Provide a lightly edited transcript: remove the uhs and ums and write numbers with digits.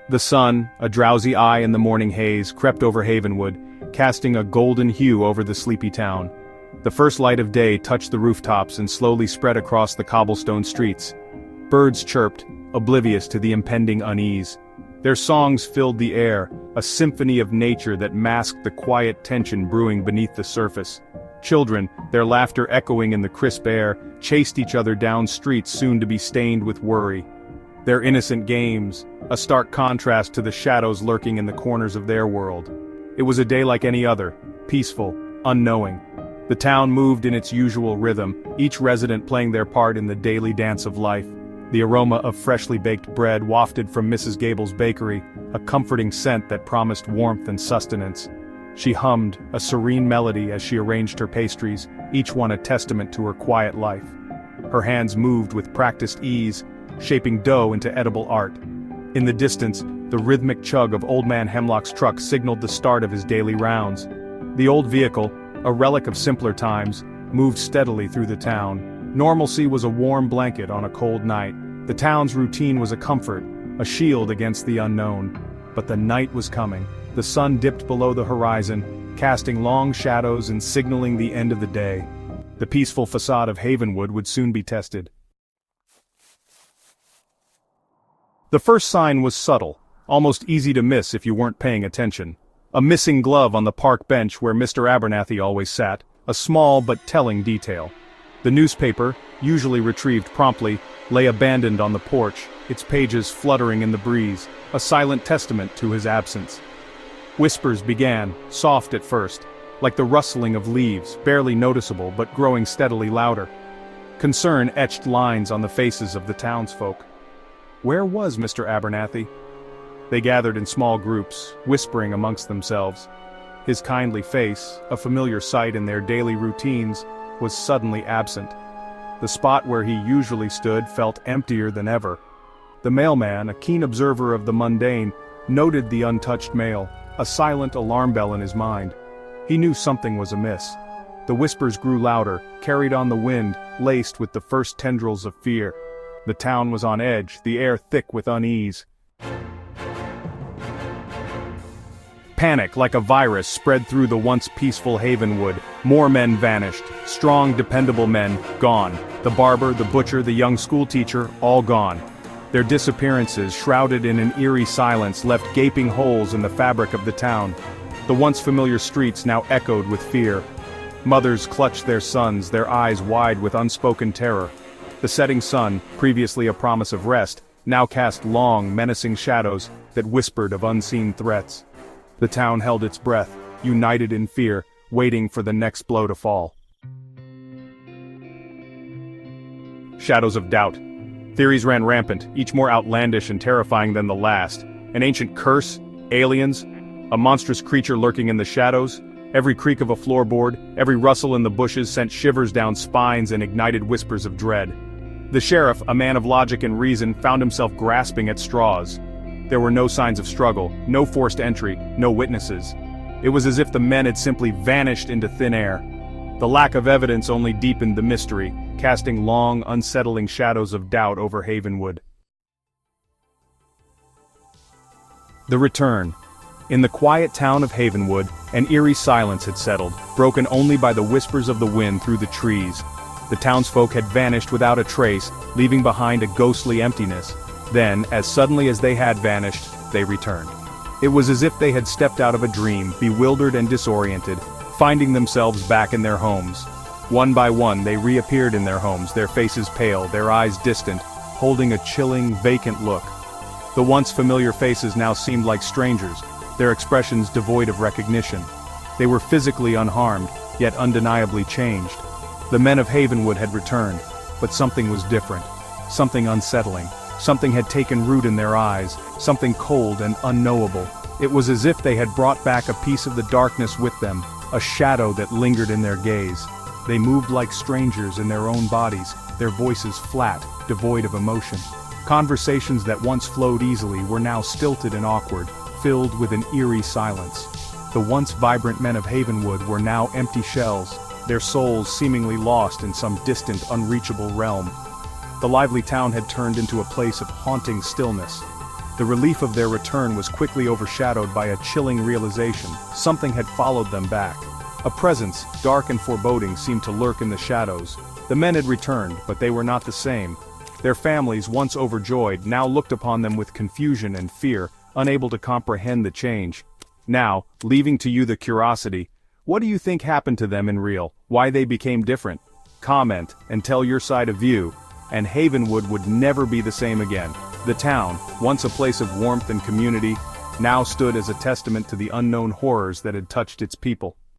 The sun, a drowsy eye in the morning haze, crept over Havenwood, casting a golden hue over the sleepy town. The first light of day touched the rooftops and slowly spread across the cobblestone streets. Birds chirped, oblivious to the impending unease. Their songs filled the air, a symphony of nature that masked the quiet tension brewing beneath the surface. Children, their laughter echoing in the crisp air, chased each other down streets soon to be stained with worry. Their innocent games, a stark contrast to the shadows lurking in the corners of their world. It was a day like any other, peaceful, unknowing. The town moved in its usual rhythm, each resident playing their part in the daily dance of life. The aroma of freshly baked bread wafted from Mrs. Gable's bakery, a comforting scent that promised warmth and sustenance. She hummed, a serene melody as she arranged her pastries, each one a testament to her quiet life. Her hands moved with practiced ease, shaping dough into edible art. In the distance, the rhythmic chug of Old Man Hemlock's truck signaled the start of his daily rounds. The old vehicle, a relic of simpler times, moved steadily through the town. Normalcy was a warm blanket on a cold night. The town's routine was a comfort, a shield against the unknown. But the night was coming. The sun dipped below the horizon, casting long shadows and signaling the end of the day. The peaceful facade of Havenwood would soon be tested. The first sign was subtle, almost easy to miss if you weren't paying attention. A missing glove on the park bench where Mr. Abernathy always sat, a small but telling detail. The newspaper, usually retrieved promptly, lay abandoned on the porch, its pages fluttering in the breeze, a silent testament to his absence. Whispers began, soft at first, like the rustling of leaves, barely noticeable but growing steadily louder. Concern etched lines on the faces of the townsfolk. Where was Mr. Abernathy? They gathered in small groups, whispering amongst themselves. His kindly face, a familiar sight in their daily routines, was suddenly absent. The spot where he usually stood felt emptier than ever. The mailman, a keen observer of the mundane, noted the untouched mail, a silent alarm bell in his mind. He knew something was amiss. The whispers grew louder, carried on the wind, laced with the first tendrils of fear. The town was on edge, the air thick with unease. Panic, like a virus, spread through the once peaceful Havenwood. More men vanished. Strong, dependable men, gone. The barber, the butcher, the young schoolteacher, all gone. Their disappearances, shrouded in an eerie silence, left gaping holes in the fabric of the town. The once familiar streets now echoed with fear. Mothers clutched their sons, their eyes wide with unspoken terror. The setting sun, previously a promise of rest, now cast long, menacing shadows that whispered of unseen threats. The town held its breath, united in fear, waiting for the next blow to fall. Shadows of doubt. Theories ran rampant, each more outlandish and terrifying than the last. An ancient curse, aliens, a monstrous creature lurking in the shadows. Every creak of a floorboard, every rustle in the bushes sent shivers down spines and ignited whispers of dread. The sheriff, a man of logic and reason, found himself grasping at straws. There were no signs of struggle, no forced entry, no witnesses. It was as if the men had simply vanished into thin air. The lack of evidence only deepened the mystery, casting long, unsettling shadows of doubt over Havenwood. The return. In the quiet town of Havenwood, an eerie silence had settled, broken only by the whispers of the wind through the trees. The townsfolk had vanished without a trace, leaving behind a ghostly emptiness. Then, as suddenly as they had vanished, they returned. It was as if they had stepped out of a dream, bewildered and disoriented, finding themselves back in their homes. One by one they reappeared in their homes, their faces pale, their eyes distant, holding a chilling, vacant look. The once familiar faces now seemed like strangers, their expressions devoid of recognition. They were physically unharmed, yet undeniably changed. The men of Havenwood had returned, but something was different, something unsettling. Something had taken root in their eyes, something cold and unknowable. It was as if they had brought back a piece of the darkness with them, a shadow that lingered in their gaze. They moved like strangers in their own bodies, their voices flat, devoid of emotion. Conversations that once flowed easily were now stilted and awkward, filled with an eerie silence. The once vibrant men of Havenwood were now empty shells, their souls seemingly lost in some distant, unreachable realm. The lively town had turned into a place of haunting stillness. The relief of their return was quickly overshadowed by a chilling realization: something had followed them back. A presence, dark and foreboding, seemed to lurk in the shadows. The men had returned, but they were not the same. Their families, once overjoyed, now looked upon them with confusion and fear, unable to comprehend the change. Now, leaving to you the curiosity, what do you think happened to them in real? Why they became different? Comment, and tell your side of view, and Havenwood would never be the same again. The town, once a place of warmth and community, now stood as a testament to the unknown horrors that had touched its people.